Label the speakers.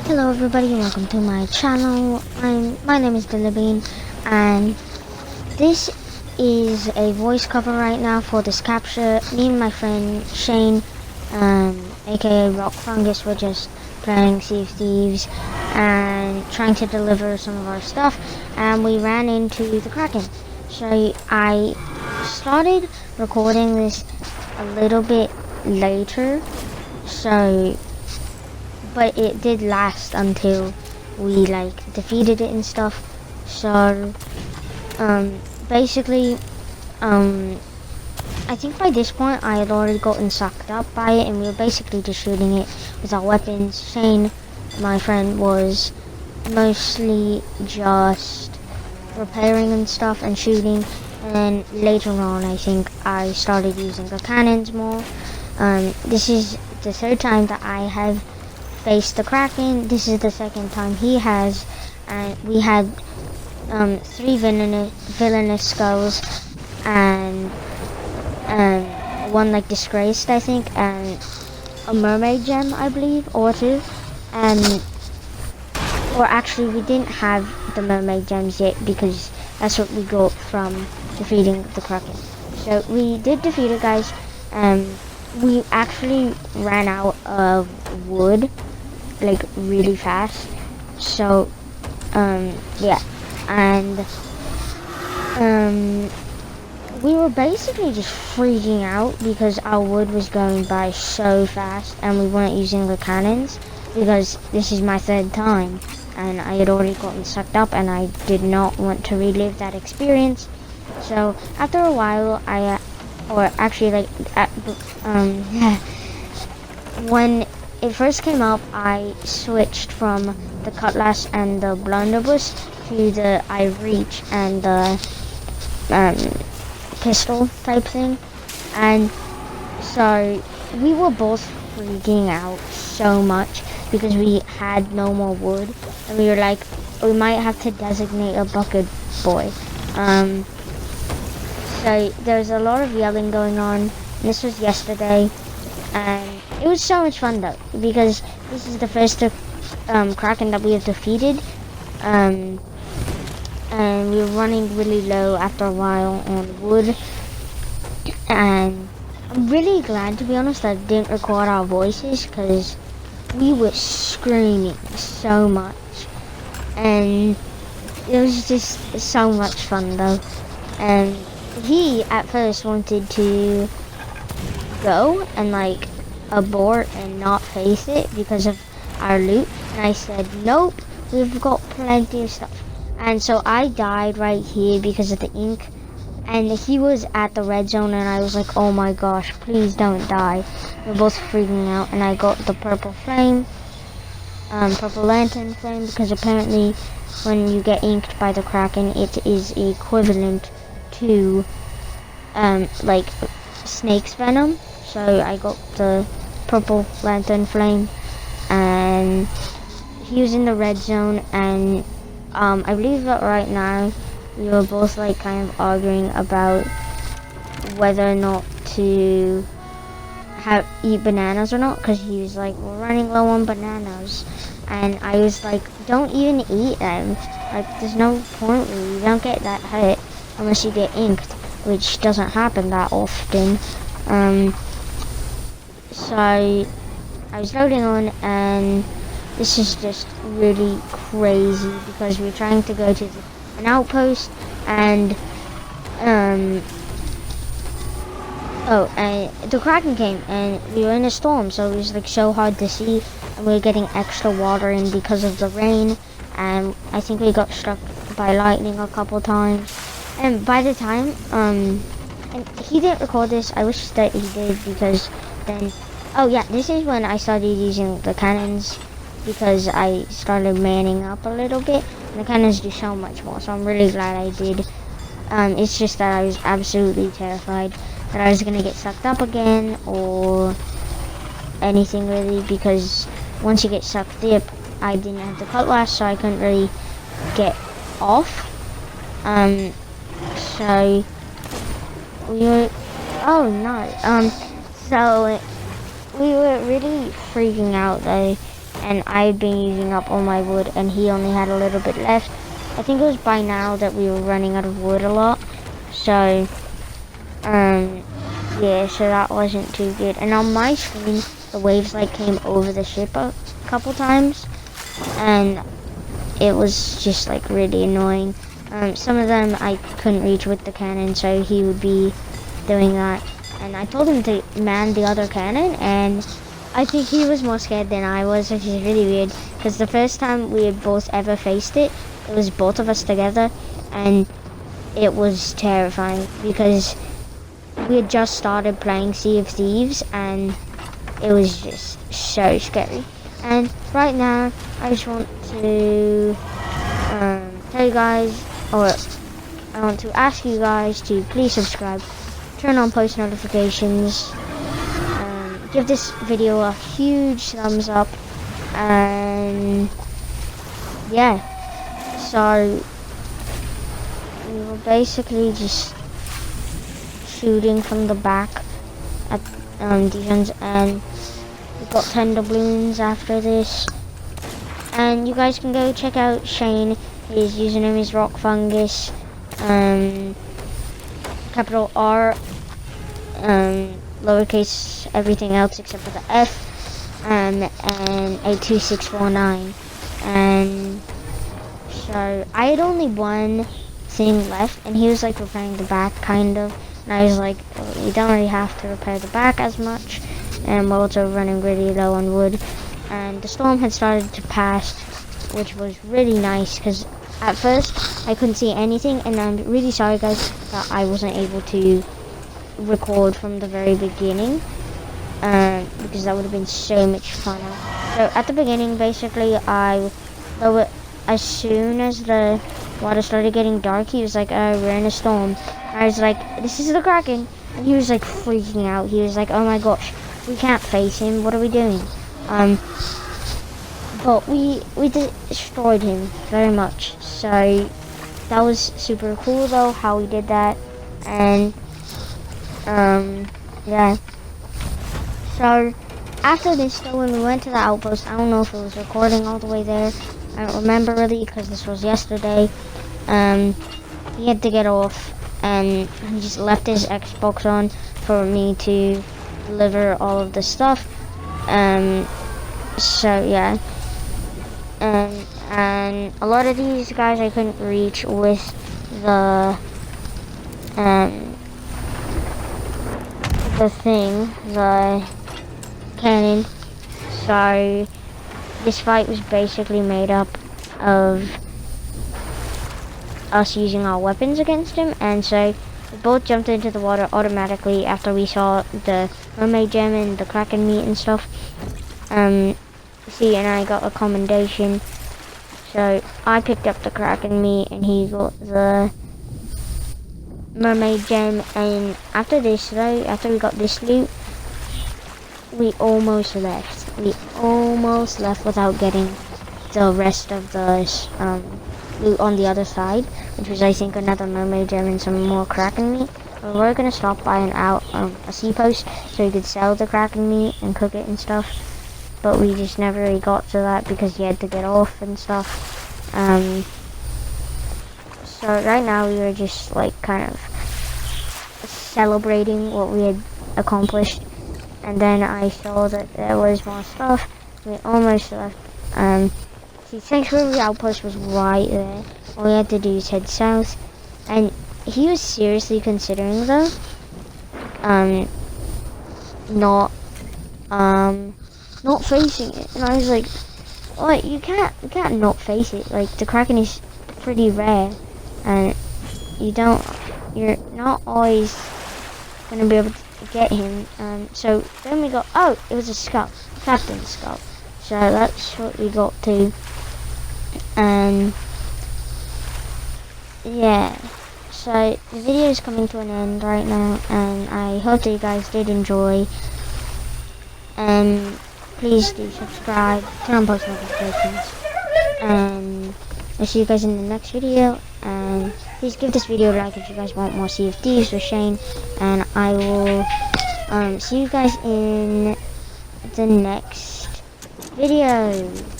Speaker 1: Hello everybody and welcome to my channel. My name is Bean, and this is a voice cover right now for this capture. Me and my friend Shane, aka Rock Fungus, were just playing Thieves and trying to deliver some of our stuff, and we ran into the Kraken. So I started recording this a little bit later, but it did last until we defeated it and stuff. So basically, I think by this point I had already gotten sucked up by it, and we were basically just shooting it with our weapons. Shane, my friend, was mostly just repairing and stuff and shooting, and then later on I think I started using the cannons more. This is the third time that I have faced the Kraken. This is the second time he has, and we had 3 villainous skulls and one disgraced, I think, and a mermaid gem, I believe, or 2. And or actually we didn't have the mermaid gems yet because that's what we got from defeating the Kraken. So we did defeat it, guys. We actually ran out of wood really fast, so yeah, and we were basically just freaking out because our wood was going by so fast and we weren't using the cannons because this is my 3rd time and I had already gotten sucked up and I did not want to relive that experience. So after a while when it first came up, I switched from the cutlass and the blunderbuss to the I reach and the pistol type thing, and so we were both freaking out so much because we had no more wood, and we were like, we might have to designate a bucket boy. So there was a lot of yelling going on. This was yesterday, and it was so much fun though, because this is the first Kraken that we have defeated, and we were running really low after a while on wood, and I'm really glad, to be honest, that I didn't record our voices because we were screaming so much, and it was just so much fun though. And he at first wanted to go and abort and not face it because of our loot, and I said nope, we've got plenty of stuff. And so I died right here because of the ink, and he was at the red zone, and I was like, oh my gosh, please don't die. We're both freaking out, and I got the purple lantern flame, because apparently when you get inked by the Kraken, it is equivalent to snake's venom. So I got the purple lantern flame, and he was in the red zone, and I believe that right now we were both kind of arguing about whether or not to eat bananas or not, because he was like, we're running low on bananas, and I was like, don't even eat them, there's no point really, you don't get that hurt unless you get inked, which doesn't happen that often. So I was loading on, and this is just really crazy because we're trying to go to an outpost, and the Kraken came, and we were in a storm, so it was so hard to see, and we were getting extra water in because of the rain, and I think we got struck by lightning a couple times. And by the time and he didn't record this, I wish that he did, because then, oh yeah, this is when I started using the cannons, because I started manning up a little bit, and the cannons do so much more, so I'm really glad I did. It's just that I was absolutely terrified that I was gonna get sucked up again, or anything really, because once you get sucked up, I didn't have the cutlass, so I couldn't really get off. So we were, oh no, so we were really freaking out though, and I'd been using up all my wood, and he only had a little bit left. I think it was by now that we were running out of wood a lot, so yeah, so that wasn't too good. And on my screen, the waves like came over the ship a couple times, and it was just like really annoying. Some of them I couldn't reach with the cannon, so he would be doing that. And I told him to man the other cannon, and I think he was more scared than I was, which is really weird. Because the first time we had both ever faced it, it was both of us together, and it was terrifying because we had just started playing Sea of Thieves, and it was just so scary. And right now, I just want to tell you guys, or I want to ask you guys to please subscribe, turn on post notifications, give this video a huge thumbs up, and yeah, so we were basically just shooting from the back at defense, and we got 10 doubloons after this. And you guys can go check out Shane. His username is Rock Fungus, capital R, lowercase everything else except for the F, and 82649. And so I had only one thing left, and he was like repairing the back kind of, and I was like, oh, you don't really have to repair the back as much, and we're also running really low on wood. And the storm had started to pass, which was really nice, because at first I couldn't see anything, and I'm really sorry guys that I wasn't able to record from the very beginning, because that would have been so much funner. So at the beginning, basically, as soon as the water started getting dark, he was like, oh, we're in a storm. And I was like, this is the Kraken. And he was like freaking out. He was like, oh my gosh, we can't face him. What are we doing? But we destroyed him very much. So that was super cool though, how we did that. And yeah. So after this though, when we went to the outpost, I don't know if it was recording all the way there. I don't remember really because this was yesterday. He had to get off, and he just left his Xbox on for me to deliver all of the stuff. So yeah. And a lot of these guys I couldn't reach with the cannon. So this fight was basically made up of us using our weapons against him, and so we both jumped into the water automatically after we saw the mermaid gem and the Kraken meat and stuff. See, and I got a commendation, so I picked up the Kraken meat and he got the mermaid gem. And after this though, after we got this loot, we almost left. We almost left without getting the rest of the loot on the other side, which was I think another mermaid gem and some more Kraken meat. We were gonna stop by a sea post so we could sell the Kraken meat and cook it and stuff, but we just never really got to that because he had to get off and stuff. So right now we were just like kind of celebrating what we had accomplished, and then I saw that there was more stuff. We almost left. See, Sanctuary Outpost was right there. All we had to do is head south, and he was seriously considering though, not facing it. And I was like, "What? You can't not face it. Like the Kraken is pretty rare, and you're not always gonna be able to get him." So then we got, oh, it was a scout, Captain's scout. So that's what we got to. Yeah, so the video is coming to an end right now, and I hope that you guys did enjoy. Please do subscribe, turn on post notifications, and I'll see you guys in the next video. And please give this video a like if you guys want more Sea of Thieves with Shane, and I will see you guys in the next videos.